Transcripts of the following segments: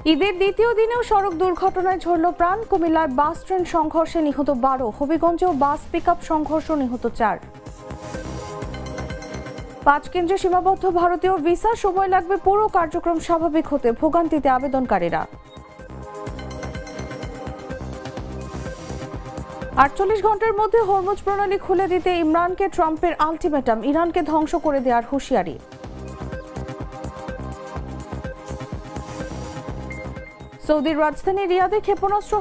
ঈদের দ্বিতীয় দিনেও সড়ক দুর্ঘটনায় ঝরল প্রাণ। কুমিল্লার বাস ট্রেন সংঘর্ষে নিহত 12, হবিগঞ্জেও বাস পিকআপ সংঘর্ষ, নিহত 4। 5 কেন্দ্রে সীমাবদ্ধ ভারতীয় ভিসা, সময় লাগবে পুরো কার্যক্রম স্বাভাবিক হতে, ভোগান্তিতে আবেদনকারীরা। 48 ঘন্টার মধ্যে হরমুজ প্রণালী খুলে দিতে ইমরানকে ট্রাম্পের আলটিমেটাম, ইরানকে ধ্বংস করে দেওয়ার হুঁশিয়ারি। সৌদির রাজধানী রিয়াদে ক্ষেপণাস্ত্র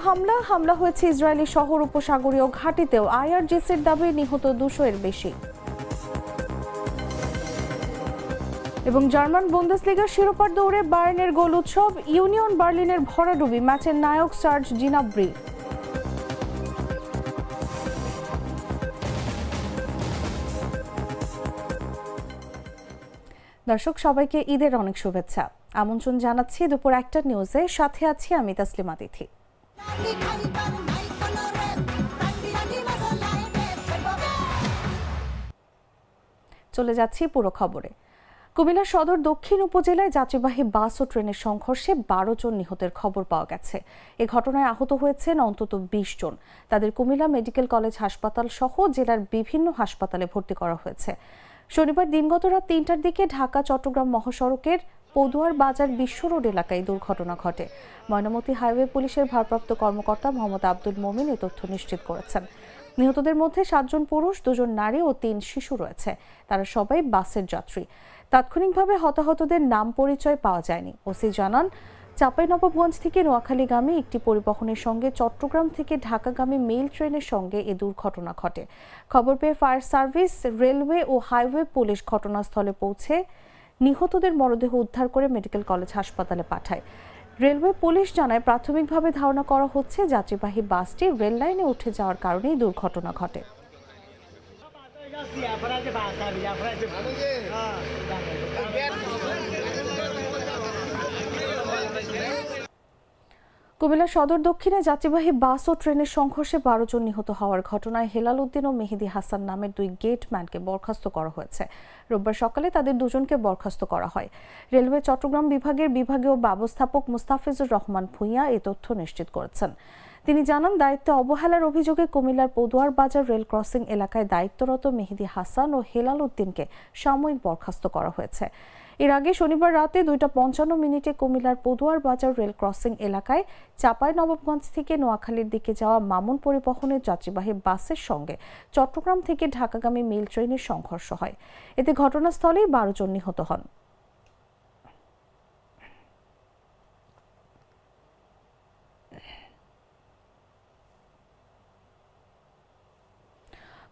হামলা হয়েছে ইসরায়েলি শহর উপসাগরীয় ঘাঁটিতেও। আইআরজিসির দাবি নিহত 200 এর বেশি। এবং জার্মান বুন্দেসলিগার শিরোপার দৌড়ে বায়ার্নের গোল উৎসব, ইউনিয়ন বার্লিনের ভরাডুবি, ম্যাচের নায়ক সার্জ জিনাব্রি। দর্শক সবাইকে ঈদের অনেক শুভেচ্ছা। আমন্ত্রণ জানাচ্ছি দুপুর 1টার নিউজে, সাথে আছি আমি তাসলিমা তিথি। চলে যাচ্ছি পুরো খবরে। কুমিল্লা সদর দক্ষিণ উপজেলায় যাত্রীবাহী বাস ও ট্রেনের সংঘর্ষে 12 জন নিহতের খবর পাওয়া গেছে। এ ঘটনায় আহত হয়েছেন অন্তত 20 জন। তাদের কুমিল্লা মেডিকেল কলেজ হাসপাতাল সহ জেলার বিভিন্ন হাসপাতালে ভর্তি করা হয়েছে। শনিবার দিনগত রাত 3টার দিকে ঢাকা চট্টগ্রাম মহাসড়কের পদুয়ার বাজার বিশ্ব রোড এলাকায় দুর্ঘটনা ঘটে। ময়নামতি হাইওয়ে পুলিশের ভারপ্রাপ্ত কর্মকর্তা মোহাম্মদ আব্দুল মোমিন এ তথ্য নিশ্চিত করেছেন। নিহতদের মধ্যে 7 জন পুরুষ, 2 জন নারী ও 3 শিশু রয়েছে। তারা সবাই বাসের যাত্রী। তাৎক্ষণিকভাবে হতাহতদের নাম পরিচয় পাওয়া যায়নি। ওসি জানান, চাঁপাইনবাবগঞ্জ থেকে নোয়াখালীগামী একটি পরিবহনের সঙ্গে চট্টগ্রাম থেকে ঢাকাগামী মেইল ট্রেনের সঙ্গে এ দুর্ঘটনা ঘটে। খবর পেয়ে ফায়ার সার্ভিস, রেলওয়ে ও হাইওয়ে পুলিশ ঘটনাস্থলে পৌঁছে নিহতদের মরদেহ উদ্ধার করে মেডিকেল কলেজ হাসপাতালে পাঠায়। রেলওয়ে পুলিশ জানায়, প্রাথমিকভাবে ধারণা করা হচ্ছে যাত্রীবাহী বাসটি রেল লাইনে উঠে যাওয়ার কারণেই দুর্ঘটনা ঘটে। কুমিল্লা সদর দক্ষিণে যাত্রীবাহী বাস ও ট্রেনের সংঘর্ষে 12 জন নিহত হওয়ার ঘটনায় হেলাল উদ্দিন ও মেহেদি হাসান নামের 2 গেটম্যানকে বরখাস্ত করা হয়েছে। রোববার সকালে তাদের দুজনকে বরখাস্ত করা হয়। রেলওয়ে চট্টগ্রাম বিভাগের বিভাগীয় ব্যবস্থাপক মুস্তাফিজুর রহমান ভূঁইয়া এ তথ্য নিশ্চিত করেছেন। তিনি জানান, দায়িত্বে অবহেলার অভিযোগে কুমিল্লার পদুয়ার বাজার রেল ক্রসিং এলাকায় দায়িত্বরত মেহেদি হাসান ও হেলাল উদ্দিনকে সাময়িক বরখাস্ত করা হয়েছে। এর আগে শনিবার রাতে 2:55 কুমিল্লার পদুয়ার বাজার রেল ক্রসিং এলাকায় চাঁপাইনবাবগঞ্জ থেকে নোয়াখালীর দিকে যাওয়া মামুন পরিবহনের যাত্রীবাহী বাসের সঙ্গে চট্টগ্রাম থেকে ঢাকাগামী মেইল ট্রেনের সংঘর্ষ হয়। এতে ঘটনাস্থলেই 12 জন নিহত হন।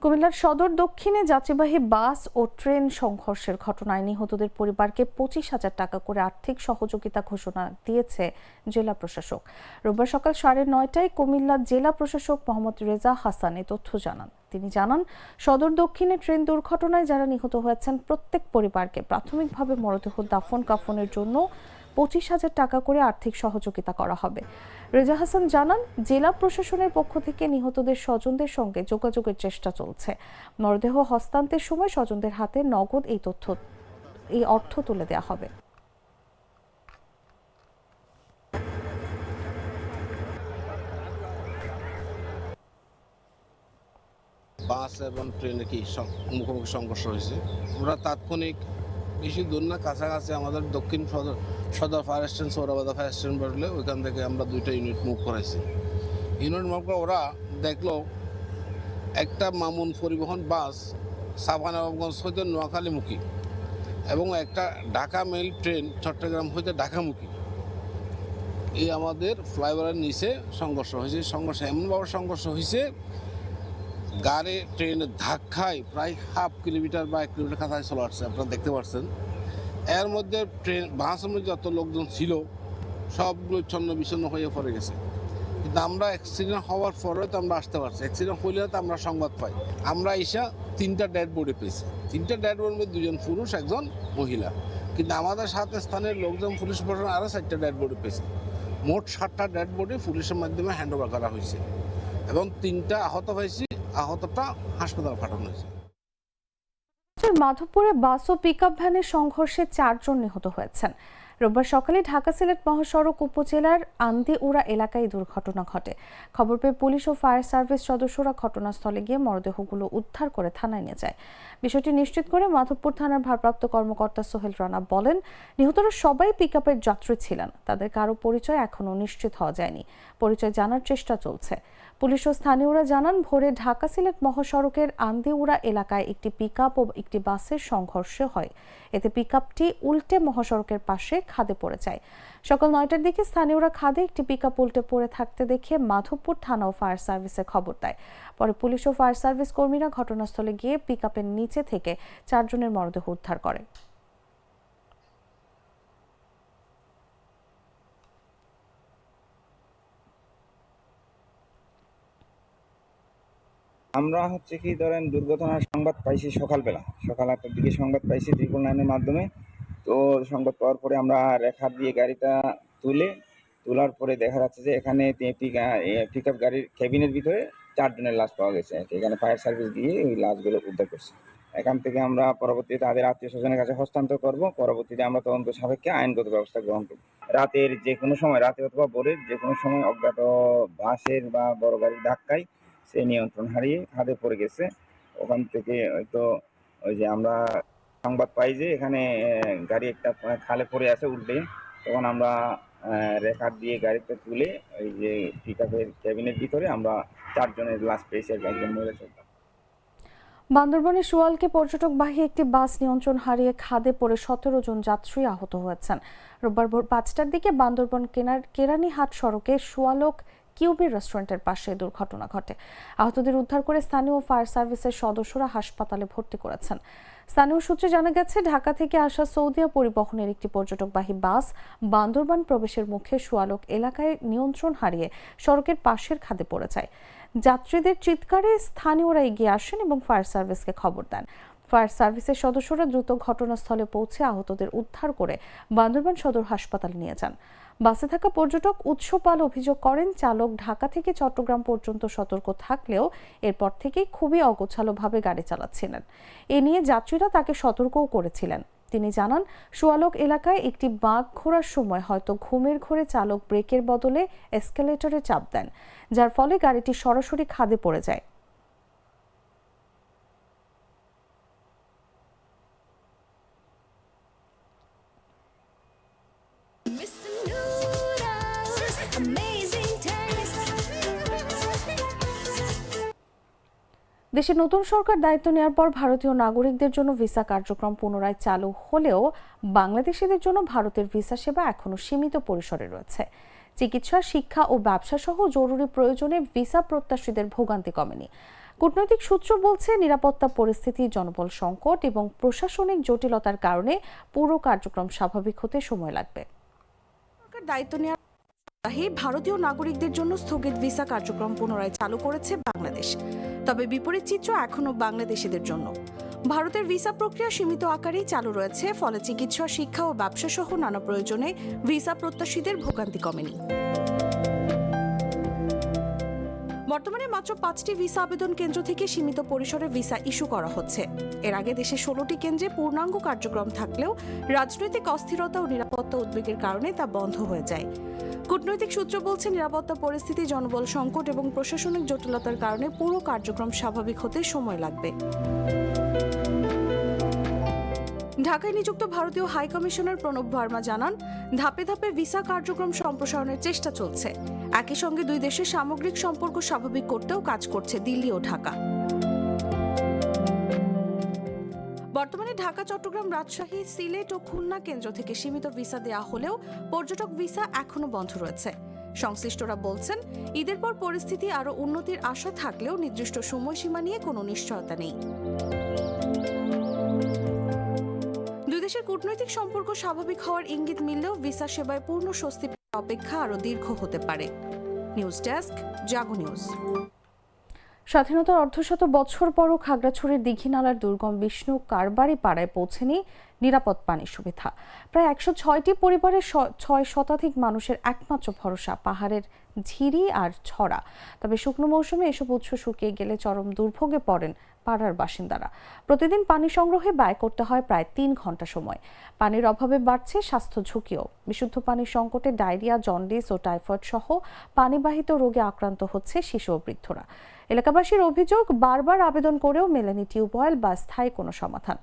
কুমিল্লার সদর দক্ষিণে যাত্রীবাহী বাস ও ট্রেন সংঘর্ষের ঘটনায় নিহতদের পরিবারকে 25,000 টাকা করে আর্থিক সহযোগিতা ঘোষণা দিয়েছে জেলা প্রশাসক। রোববার সকাল 9:30টায় কুমিল্লা জেলা প্রশাসক মোহাম্মদ রেজা হাসান এ তথ্য জানান। তিনি জানান, সদর দক্ষিণে ট্রেন দুর্ঘটনায় যারা নিহত হয়েছেন প্রত্যেক পরিবারকে প্রাথমিকভাবে মরদেহ দাফন কাফনের জন্য 25,000 টাকা করে আর্থিক সহযোগিতা করা হবে। রেজা হাসান জানান, জেলা প্রশাসনের পক্ষ থেকে নিহতদের স্বজনদের সঙ্গে যোগাযোগের চেষ্টা চলছে। মরদেহ হস্তান্তরের সময় স্বজনদের হাতে নগদ এই অর্থ তুলে দেওয়া হবে। বাস এবং ট্রেনে মুখোমুখি সংঘর্ষ হয়েছে। আমরা তাৎক্ষণিক বেশি দূর না, কাছাকাছি আমাদের দক্ষিণ সদর ফায়ার স্টেশন, সৌরাবাদা ফায়ার স্টেশন বললে ওইখান থেকে আমরা 2টা ইউনিট মুভ করাইছি। ইউনিট মুভ করে ওরা দেখলো একটা মামুন পরিবহন বাস চাঁপাইনবাবগঞ্জ হইতে নোয়াখালীমুখী এবং একটা ঢাকা মেইল ট্রেন চট্টগ্রাম হইতে ঢাকামুখী এই আমাদের ফ্লাইওভারের নিচে সংঘর্ষ হয়েছে। এমনভাবে সংঘর্ষ হয়েছে, গাড়ি ট্রেনের ধাক্কায় প্রায় 1/2 কিলোমিটার বা 1 কিলোমিটার কাছাকাছি চলে আসছে। আপনারা দেখতে পাচ্ছেন। এর মধ্যে বাসের মধ্যে যত লোকজন ছিল সবগুলো ছন্ন বিচ্ছন্ন হয়ে পড়ে গেছে। কিন্তু আমরা অ্যাক্সিডেন্ট হওয়ার পরেও তো আমরা আসতে পারছি। অ্যাক্সিডেন্ট হইলে তো আমরা সংবাদ পাই। আমরা এসে 3টা ডেড বডি পেয়েছি। 3টা ডেড বডির মধ্যে 2জন পুরুষ, 1জন মহিলা। কিন্তু আমাদের সাথে স্থানীয় লোকজন, পুলিশ প্রশাসন আরও 4টা ডেড বডি পেয়েছে। মোট 7টা ডেড বডি পুলিশের মাধ্যমে হ্যান্ড ওভার করা হয়েছে এবং 3টা আহত হয়েছে। আহতটা হাসপাতালে পাঠানো হয়েছে। মাধবপুরে বাস ও পিকআপ ভ্যানের সংঘর্ষে 4 জন নিহত হয়েছেন। রোববার সকালে ঢাকা সিলেট মহাসড়ক উপজেলার আন্দিউড়া এলাকায় এই দুর্ঘটনা ঘটে। খবর পেয়ে পুলিশ ও ফায়ার সার্ভিস সদস্যরা ঘটনাস্থলে গিয়ে মরদেহগুলো উদ্ধার করে থানায় নিয়ে যায়। বিষয়টি নিশ্চিত করে মাধবপুর থানার ভারপ্রাপ্ত কর্মকর্তা সোহেল রানা বলেন, নিহতরা সবাই পিকআপের যাত্রী ছিলেন। তাদের কারো পরিচয় এখনো নিশ্চিত হওয়া যায়নি। পরিচয় জানার চেষ্টা চলছে। পুলিশ ও স্থানীয়রা জানান, ভোরে ঢাকা সিলেট মহাসড়কের আন্দিউড়া এলাকায় একটি পিকআপ ও একটি বাসের সংঘর্ষ হয়। এতে পিকআপটি উল্টে মহাসড়কের পাশে খাদে পড়ে যায়। সকাল 9টার দিকে স্থানীয়রা খাদে একটি পিকআপ উল্টে পড়ে থাকতে দেখে মাধবপুর থানা ও ফায়ার সার্ভিসে খবর দেয়। পরে পুলিশ ও ফায়ার সার্ভিস কর্মীরা ঘটনাস্থলে গিয়ে পিকআপের নিচে থেকে 4 জনের মরদেহ উদ্ধার করে। আমরা কি ধরেন দুর্ঘটনার সংবাদ পাইছি সকাল 8টার দিকে সংবাদ পাইছি 999-এর মাধ্যমে। তো সংবাদ পাওয়ার পরে আমরা রেখা দিয়ে গাড়িটা তোলার পরে দেখা যাচ্ছে যে এখানে পিকআপ গাড়ির কেবিনের ভিতরে 4 জনের লাশ পাওয়া গেছে। এখানে ফায়ার সার্ভিস দিয়ে ওই লাশগুলো উদ্ধার করছে। এখান থেকে আমরা পরবর্তীতে তাদের আত্মীয় স্বজনের কাছে হস্তান্তর করব। পরবর্তীতে আমরা তদন্ত সাপেক্ষে আইনগত ব্যবস্থা গ্রহণ করব। রাতের যে কোনো সময়, রাতে অথবা ভোরের যে কোনো সময় অজ্ঞাত বাসের বা বড় গাড়ির ধাক্কায় সে নিয়ন্ত্রণ হারিয়ে খাদে পড়ে গেছে। ওখান থেকে হয়তো ওই যে আমরা সংবাদ পাই যে এখানে গাড়ি একটা খালে পড়ে আছে উল্টে, তখন আমরা রেখার দিয়ে গাড়িতে তুলে ওই যে পিকআপের কেবিনের ভিতরে আমরা 4 জনের লাশ পেয়েছি। একজন মহিলা ছিলেন। বান্দরবনের সুয়ালকে পর্যটকবাহী একটি বাস নিয়ন্ত্রণ হারিয়ে খাদে পড়ে 17 জন যাত্রী আহত হয়েছেন। রোববার ভোর 5টার দিকে বান্দরবন কেরানীহাট সড়কে সুয়ালক কিউবি রেস্টুরেন্টের পাশে দুর্ঘটনা ঘটে। আহতদের উদ্ধার করে স্থানীয় ফায়ার সার্ভিসের সদস্যরা হাসপাতালে ভর্তি করেছেন। স্থানীয় সূত্রে জানা গেছে, ঢাকা থেকে আসা সৌদিয়া পরিবহনের একটি পর্যটকবাহী বাস বান্দরবান প্রবেশের মুখে সুয়ালক এলাকায় নিয়ন্ত্রণ হারিয়ে সড়কের পাশের খাদে পড়ে যায়। যাত্রীদের চিৎকারে স্থানীয়রা এগিয়ে আসেন এবং ফায়ার সার্ভিসকে খবর দেন। ফায়ার সার্ভিসের সদস্যরা দ্রুত ঘটনাস্থলে পৌঁছে আহতদের উদ্ধার করে বান্দরবান সদর হাসপাতালে নিয়ে যান। বাসে থাকা পর্যটক উৎস পাল অভিযোগ করেন, চালক ঢাকা থেকে চট্টগ্রাম পর্যন্ত সতর্ক থাকলেও এরপর থেকেই খুবই অগোছালোভাবে গাড়ি চালাচ্ছিলেন। এ নিয়ে যাত্রীরা তাকে সতর্কও করেছিলেন। তিনি জানান, সুয়ালক এলাকায় একটি বাঁক ঘোরার সময় হয়তো ঘুমের ঘোরে চালক ব্রেকের বদলে এসকেলেটরে চাপ দেন, যার ফলে গাড়িটি সরাসরি খাদে পড়ে যায়। দেশে নতুন সরকার দায়িত্ব নেওয়ার পর ভারতীয় নাগরিকদের জন্য ভিসা কার্যক্রম পুনরায় চালু হলেও বাংলাদেশিদের জন্য ভারতের ভিসা সেবা এখনো সীমিত পরিসরে রয়েছে। চিকিৎসা, শিক্ষা ও ব্যবসা সহ জরুরি প্রয়োজনে ভিসা প্রত্যাশীদের ভোগান্তি কমেনি। কূটনৈতিক সূত্র বলছে, নিরাপত্তা পরিস্থিতি, জনবল সংকট এবং প্রশাসনিক জটিলতার কারণে পুরো কার্যক্রম স্বাভাবিক হতে সময় লাগবে। সরকার দায়িত্ব নেওয়ার ভারতীয় নাগরিকদের জন্য স্থগিত ভিসা কার্যক্রম পুনরায় চালু করেছে বাংলাদেশ। তবে বিপরীত চিত্র এখনো বাংলাদেশিদের জন্য। ভারতের ভিসা প্রক্রিয়া সীমিত আকারেই চালু রয়েছে, ফলে চিকিৎসা, শিক্ষা ও ব্যবসা সহ নানা প্রয়োজনে ভিসা প্রত্যাশীদের ভোগান্তি কমেনি। বর্তমানে মাত্র 5টি ভিসা আবেদন কেন্দ্র থেকে সীমিত পরিসরে ভিসা ইস্যু করা হচ্ছে। এর আগে দেশে 16টি কেন্দ্রে পূর্ণাঙ্গ কার্যক্রম থাকলেও রাজনৈতিক অস্থিরতা ও নিরাপত্তা উদ্বেগের কারণে তা বন্ধ হয়ে যায়। কূটনৈতিক সূত্র বলছে, নিরাপত্তা পরিস্থিতি, জনবল সংকট এবং প্রশাসনিক জটিলতার কারণে পুরো কার্যক্রম স্বাভাবিক হতে সময় লাগবে। ঢাকায় নিযুক্ত ভারতীয় হাই কমিশনার প্রণব ভার্মা জানান, ধাপে ধাপে ভিসা কার্যক্রম সম্প্রসারণের চেষ্টা চলছে। একই সঙ্গে দুই দেশের সামগ্রিক সম্পর্ক স্বাভাবিক করতেও কাজ করছে দিল্লি ও ঢাকা। বর্তমানে ঢাকা, চট্টগ্রাম, রাজশাহী, সিলেট ও খুলনা কেন্দ্র থেকে সীমিত ভিসা দেওয়া হলেও পর্যটক ভিসা এখনো বন্ধ রয়েছে। সংশ্লিষ্টরা বলছেন, ঈদের পর পরিস্থিতি আরও উন্নতির আশা থাকলেও নির্দিষ্ট সময়সীমা নিয়ে কোনো নিশ্চয়তা নেই। দুই দেশের কূটনৈতিক সম্পর্ক স্বাভাবিক হওয়ার ইঙ্গিত মিললেও ভিসা সেবায় পূর্ণ স্বস্তি অপেক্ষা আরও দীর্ঘ হতে পারে। নিউজ ডেস্ক, জাগো নিউজ। স্বাধীনতার অর্ধশত বছর পরও খাগড়াছড়ির দীঘিনালার দুর্গম বিষ্ণু কারবারি পাড়ায় পৌঁছেনি নিরাপদ পানির সুবিধা। প্রায় 106টি পরিবারের 6 শতাধিক মানুষের একমাত্র ভরসা পাহাড়ের ঝিরি আর ছড়া। তবে শুকনো মৌসুমে এসব উৎস শুকিয়ে গেলে চরম দুর্ভোগে পড়েন পাড়ার বাসিন্দারা। প্রতিদিন পানি সংগ্রহে ব্যয় করতে হয় প্রায় 3 ঘন্টা সময়। পানির অভাবে বাড়ছে স্বাস্থ্য ঝুঁকিও। বিশুদ্ধ পানির সংকটে ডায়রিয়া, জন্ডিস ও টাইফয়েড সহ পানিবাহিত রোগে আক্রান্ত হচ্ছে শিশু ও বৃদ্ধরা। এলাকাবাসীর অভিযোগ, বারবার আবেদন করেও মেলেনি টিউবওয়েল বা স্থায়ী কোনো সমাধান।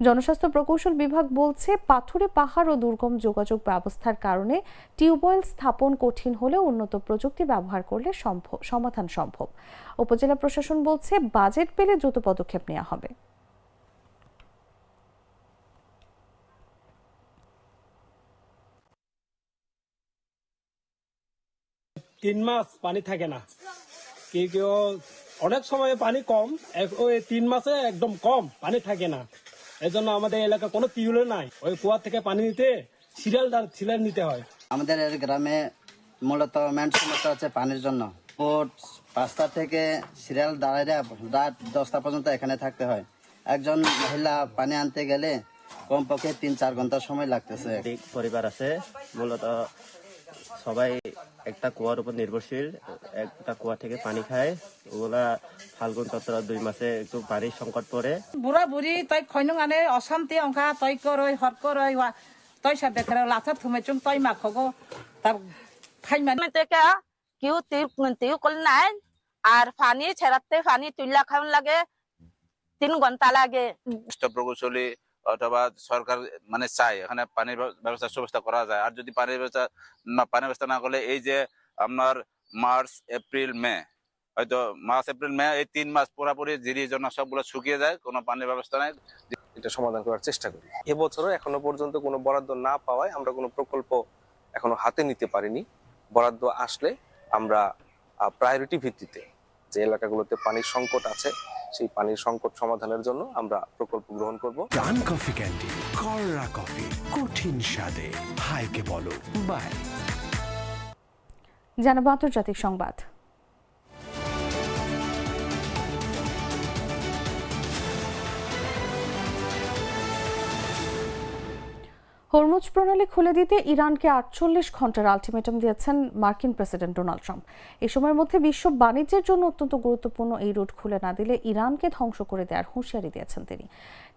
জনস্বাস্থ্য প্রকৌশল বিভাগ বলছে, পাথুরে পাহাড় ও দুর্গম যোগাযোগ ব্যবস্থার কারণে টিউবওয়েল স্থাপন কঠিন হলেও উন্নত প্রযুক্তি ব্যবহার করলে সমাধান সম্ভব। উপজেলা প্রশাসন বলছে, বাজেট পেলে দ্রুত পদক্ষেপ নেওয়া হবে। তিন মাস পানি থাকে না, কেউ অনেক সময় পানি কম, ওই 3 মাসে একদম কম পানি থাকে না। এই জন্য আমাদের এলাকা কোনো টিউবওয়েল নাই, ওই কুয়া থেকে পানি নিতে সিরিয়াল নিতে হয়। আমাদের গ্রামে মূলত মেন সমস্যা হচ্ছে পানির জন্য। ভোর 5টা থেকে সিরিয়াল দাঁড়ায় রাত 10টা পর্যন্ত এখানে থাকতে হয়। একজন মহিলা পানি আনতে গেলে কমপক্ষে 3-4 ঘন্টা সময় লাগতেছে। পরিবার আছে, মূলত সবাই একটা কুয়ার উপর নির্ভরশীল, একটা কুয়া থেকে পানি খায়। ওগুলা ফাল্গুন চৈত্র 2 মাসে একটু পানির সংকট পড়ে। বুড়া বুড়ি তই খৈনং আনে অশান্তি অংকা তই করই হর করই তই সাথে খেলা লাচা থুমে চুং তই মাখগো তার ফাইমান থেকে টিউ কল নাই আর পানি ছেড়াতে পানি তুইলা খাওয়ান লাগে 3 ঘন্টা লাগে। প্রকৌশলী অথবা সরকার মানে চাই এখানে পানির ব্যবস্থার ব্যবস্থা করা যায়। আর যদি পানির ব্যবস্থা না করলে এই যে আপনার মার্চ এপ্রিল মে এই 3 মাস পুরোপুরি জিরির জন্য সবগুলো শুকিয়ে যায়, কোনো পানির ব্যবস্থা নাই। এটা সমাধান করার চেষ্টা করি। এবছরও এখনো পর্যন্ত কোনো বরাদ্দ না পাওয়ায় আমরা কোনো প্রকল্প এখনো হাতে নিতে পারিনি। বরাদ্দ আসলে আমরা প্রায়োরিটি ভিত্তিতে যে এলাকাগুলোতে পানির সংকট আছে সেই পানির সংকট সমাধানের জন্য আমরা প্রকল্প গ্রহণ করব। ডান কফি ক্যান্ডি, কররা কফি, কঠিন স্বাদে হাইকে বলো বাই। জানাবো আন্তর্জাতিক সংবাদ। হরমুজ প্রণালী খুলে দিতে ইরানকে 48 ঘন্টার আলটিমেটাম দিয়েছেন মার্কিন প্রেসিডেন্ট ডোনাল্ড ট্রাম্প। এই সময়ের মধ্যে বিশ্ব বাণিজ্যের জন্য অত্যন্ত গুরুত্বপূর্ণ এই রুট খুলে না দিলে ইরানকে ধ্বংস করে দেওয়ার হুঁশিয়ারি দিয়েছেন তিনি।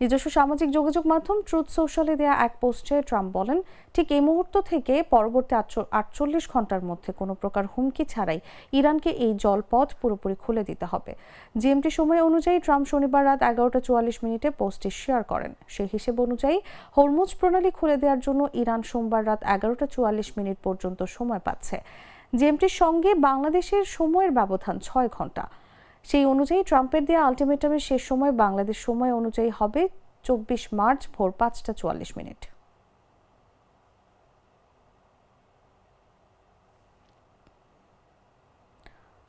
নিজস্ব সামাজিক যোগাযোগ মাধ্যম ট্রুথ সোশ্যালে দেয়া এক পোস্টে ট্রাম্প বলেন, ঠিক এই মুহূর্ত থেকে পরবর্তী 48 ঘন্টার মধ্যে কোনো প্রকার হুমকি ছাড়াই ইরানকে এই জলপথ পুরোপুরি খুলে দিতে হবে। জিএমটি সময় অনুযায়ী ট্রাম্প শনিবার রাত 11:44 পোস্টটি শেয়ার করেন। সেই হিসেব অনুযায়ী হরমুজ প্রণালী খুলে দেওয়ার জন্য ইরান সোমবার রাত 11:44 পর্যন্ত সময় পাচ্ছে। জিএমটির সঙ্গে বাংলাদেশের সময়ের ব্যবধান 6 ঘন্টা। সেই অনুযায়ী ট্রাম্পের দেওয়া আলটিমেটামের শেষ সময় বাংলাদেশ সময় অনুযায়ী হবে 24 মার্চ ভোর 5:44।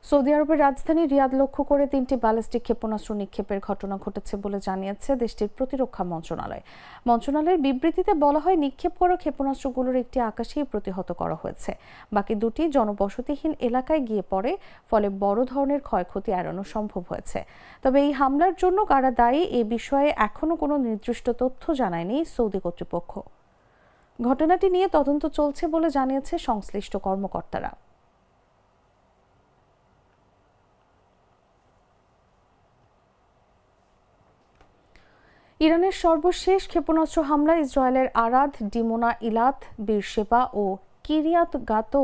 সৌদি আরবের রাজধানী রিয়াদ লক্ষ্য করে 3টি ব্যালিস্টিক ক্ষেপণাস্ত্র নিক্ষেপের ঘটনা ঘটেছে বলে জানিয়েছে দেশটির প্রতিরক্ষা মন্ত্রণালয়। মন্ত্রণালয়ের বিবৃতিতে বলা হয়, নিক্ষেপ করা ক্ষেপণাস্ত্রগুলোর একটি আকাশেই প্রতিহত করা হয়েছে, বাকি দুটি জনবসতিহীন এলাকায় গিয়ে পড়ে, ফলে বড় ধরনের ক্ষয়ক্ষতি এড়ানো সম্ভব হয়েছে। তবে এই হামলার জন্য কারা দায়ী এ বিষয়ে এখনো কোনো নির্দিষ্ট তথ্য জানায়নি সৌদি কর্তৃপক্ষ। ঘটনাটি নিয়ে তদন্ত চলছে বলে জানিয়েছে সংশ্লিষ্ট কর্মকর্তারা। ইরানের সর্বশেষ ক্ষেপণাস্ত্র হামলায় ইসরায়েলের আরাদ, ডিমোনা, ইলাত, বীরশেবা ও কিরিয়াত গাতো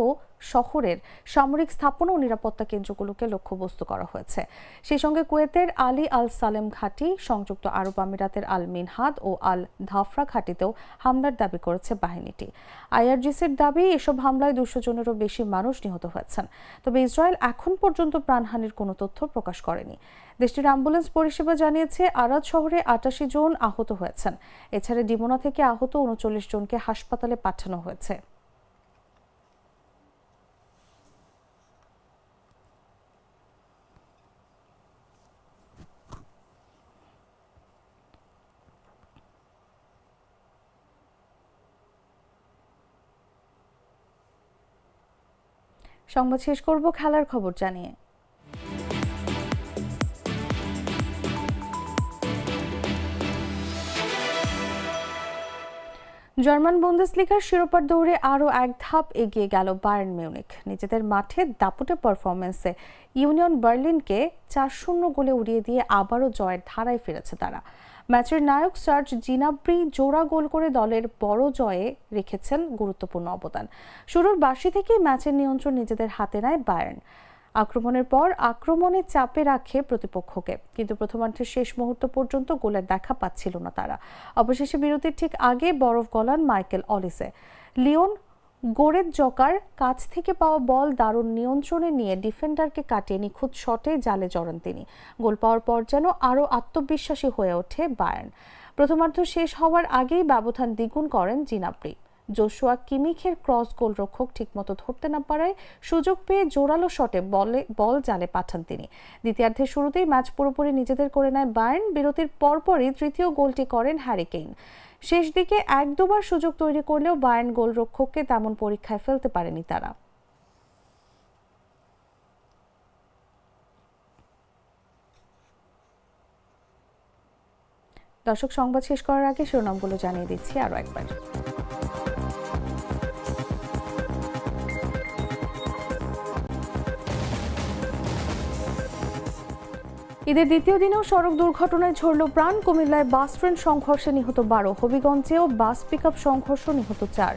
শহরের সামরিক স্থাপনা ও নিরাপত্তা কেন্দ্রগুলোকে লক্ষ্যবস্তু করা হয়েছে। সেই সঙ্গে কুয়েতের আলী আল সালেম ঘাঁটি, সংযুক্ত আরব আমিরাতের আল মিনহাদ ও আল ধাফরা ঘাঁটিতেও হামলার দাবি করেছে বাহিনীটি। আইআরজিসির দাবি, এসব হামলায় 200 জনেরও বেশি মানুষ নিহত হয়েছেন। তবে ইসরায়েল এখন পর্যন্ত প্রাণহানির কোনো তথ্য প্রকাশ করেনি। দেশটির অ্যাম্বুলেন্স পরিষেবা জানিয়েছে, আরাদ শহরে 88 জন আহত হয়েছেন। এছাড়া ডিমোনা থেকে আহত 39 জনকে হাসপাতালে পাঠানো হয়েছে। সংবাদ শেষ করব খেলার খবর জানিয়ে। জার্মান বুন্দেসলিগার শিরোপার দৌড়ে আরও এক ধাপ এগিয়ে গেল বায়ার্ন মিউনিখ। নিজেদের মাঠে দাপুটে পারফরমেন্সে ইউনিয়ন বার্লিনকে 4-0 গোলে উড়িয়ে দিয়ে আবারও জয়ের ধারায় ফিরেছে তারা। ম্যাচের নায়ক সার্জ জিনাব্রি জোড়া গোল করে দলের বড় জয়ে রেখেছেন গুরুত্বপূর্ণ অবদান। শুরুর 82 থেকেই ম্যাচের নিয়ন্ত্রণ নিজেদের হাতে নেয় বায়ার্ন। আক্রমণের পর আক্রমণে চাপে রাখে প্রতিপক্ষকে, কিন্তু প্রথমার্ধের শেষ মুহূর্ত পর্যন্ত গোলের দেখা পাচ্ছিল না তারা। অবশেষে বিরতির ঠিক আগে বরফ গলান মাইকেল অলিসে। লিওন গোরেৎজকার কাছ থেকে পাওয়া বল দারুণ নিয়ন্ত্রণে নিয়ে ডিফেন্ডারকে কাটিয়ে নিখুঁত শটে জালে জড়ান তিনি। গোল পাওয়ার পর যেন আরও আত্মবিশ্বাসী হয়ে ওঠে বায়ার্ন। প্রথমার্ধ শেষ হওয়ার আগেই ব্যবধান দ্বিগুণ করেন জিনাব্রি। জোশুয়া কিমিখের ক্রস গোলরক্ষক ঠিকমতো ধরতে না পারায় সুযোগ পেয়ে জোরালো শটে বল জালে পাঠান তিনি। দ্বিতীয়ার্ধের শুরুতেই ম্যাচ পুরোপুরি নিজেদের করে নেয় বায়ার্ন। বিরতির পরপরই তৃতীয় গোলটি করেন হ্যারি কেইন। শেষ দিকে 1-2বার সুযোগ তৈরি করলেও বায়ার্ন গোলরক্ষককে তেমন পরীক্ষায় ফেলতে পারেনি তারা। দর্শক, সংবাদ শেষ করার আগে শিরোনামগুলো জানিয়ে দিচ্ছি আরও একবার। ঈদের দ্বিতীয় দিনেও সড়ক দুর্ঘটনায় ঝরল প্রাণ। কুমিল্লায় বাস ট্রেন সংঘর্ষে নিহত 12, হবিগঞ্জেও বাস পিকআপ সংঘর্ষ, নিহত 4।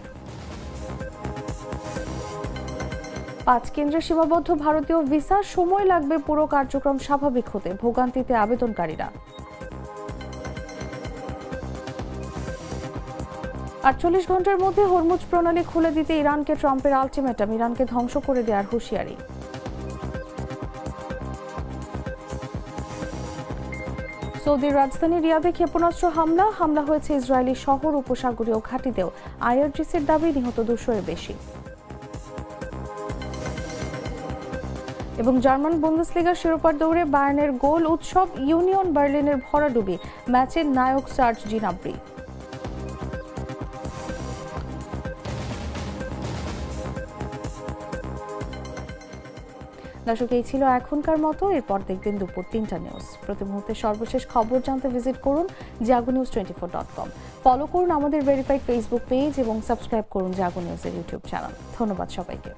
5 কেন্দ্রে সীমাবদ্ধ ভারতীয় ভিসা, সময় লাগবে পুরো কার্যক্রম স্বাভাবিক হতে, ভোগান্তিতে আবেদনকারীরা। 48 ঘন্টার মধ্যে হরমুজ প্রণালী খুলে দিতে ইরানকে ট্রাম্পের আলটিমেটাম, ইরানকে ধ্বংস করে দেওয়ার হুঁশিয়ারি। সৌদির রাজধানী রিয়াদে ক্ষেপণাস্ত্র হামলা হয়েছে ইসরায়েলি শহর উপসাগরীয় ঘাঁটিতেও। আইআরজিসির দাবি নিহত 200-এর বেশি। এবং জার্মান বুন্দেসলিগার শিরোপার দৌড়ে বায়ার্নের গোল উৎসব, ইউনিয়ন বার্লিনের ভরাডুবি, ম্যাচের নায়ক সার্জ জিনাব্রি। দর্শক, এই ছিল এখনকার মতো। এরপর দেখবেন দুপুর 3টা নিউজ। প্রতি মুহূর্তে সর্বশেষ খবর জানতে ভিজিট করুন jagonews24.com। ফলো করুন আমাদের ভেরিফাইড ফেসবুক পেজ এবং সাবস্ক্রাইব করুন জাগো নিউজের ইউটিউব চ্যানেল। ধন্যবাদ সবাইকে।